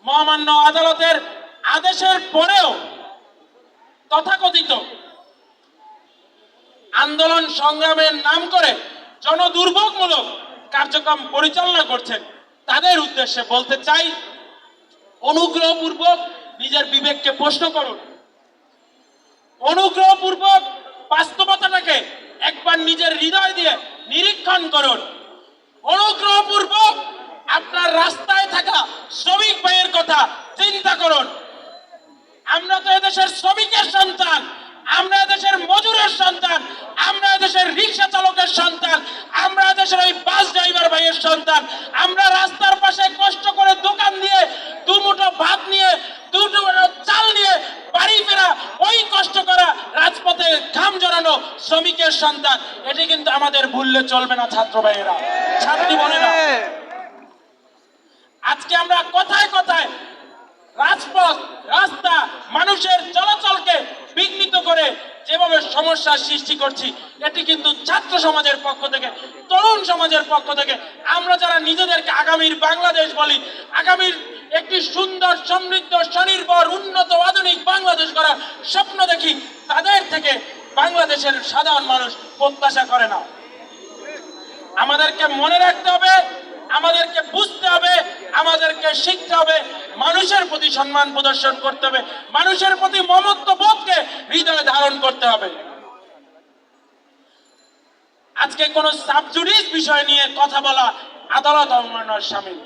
মহামান্য আদালতের আদেশের পরেও তথাকথিত আন্দোলন সংগ্রামের নাম করে জনদুর্ভোগমূলক কার্যক্রম পরিচালনা করছেন, তাদের উদ্দেশ্যে বলতে চাই, অনুগ্রহপূর্বক নিজের বিবেককে প্রশ্ন করুন। অনুগ্রহপূর্বক বাস্তবতাটাকে একবার নিজের হৃদয় দিয়ে নিরীক্ষণ করুন। অনুগ্রহপূর্বক আপনার রাস্তায় থাকা শ্রমিক ভাইয়ের কথা চিন্তা করুন। আমরা তো এদেশের শ্রমিকের সন্তান, আমরা এদেশের মজুরের সন্তান, আমরা এদেশের রিক্সা চালকের সন্তান, আমরা এদেশের ওই বাস ড্রাইভার ভাইয়ের সন্তান। আমরা রাস্তার পাশে কষ্ট করে দোকান দিয়ে দুমুঠো ভাত নিয়ে, দুটো চাল নিয়ে বাড়ি ফেরা, ওই কষ্ট করা রাজপথে ঘাম জড়ানো শ্রমিকের সন্তান। এটি কিন্তু আমাদের ভুললে চলবে না ছাত্র ভাইয়েরা, ছাত্রী বোনেরা। আজকে আমরা কথায় কথায় রাজপথ, রাস্তা, মানুষের চলাচলকে বিঘ্নিত করে যেভাবে সমস্যার সৃষ্টি করছি, এটি কিন্তু ছাত্র সমাজের পক্ষ থেকে, তরুণ সমাজের পক্ষ থেকে, আমরা যারা নিজেদেরকে আগামীর বাংলাদেশ বলি, আগামীর একটি সুন্দর, সমৃদ্ধ, স্বনির্ভর, উন্নত, আধুনিক বাংলাদেশ করার স্বপ্ন দেখি, তাদের থেকে বাংলাদেশের সাধারণ মানুষ প্রত্যাশা করে না। আমাদেরকে মনে রাখতে হবে, আমাদেরকে বুঝতে হবে, আমাদেরকে শিখতে হবে, মানুষের প্রতি সম্মান প্রদর্শন করতে হবে, মানুষের প্রতি মমত্ব বোধকে হৃদয়ে ধারণ করতে হবে। আজকে কোন সাবজুডিস বিষয় নিয়ে কথা বলা আদালত অবমাননার শামিল।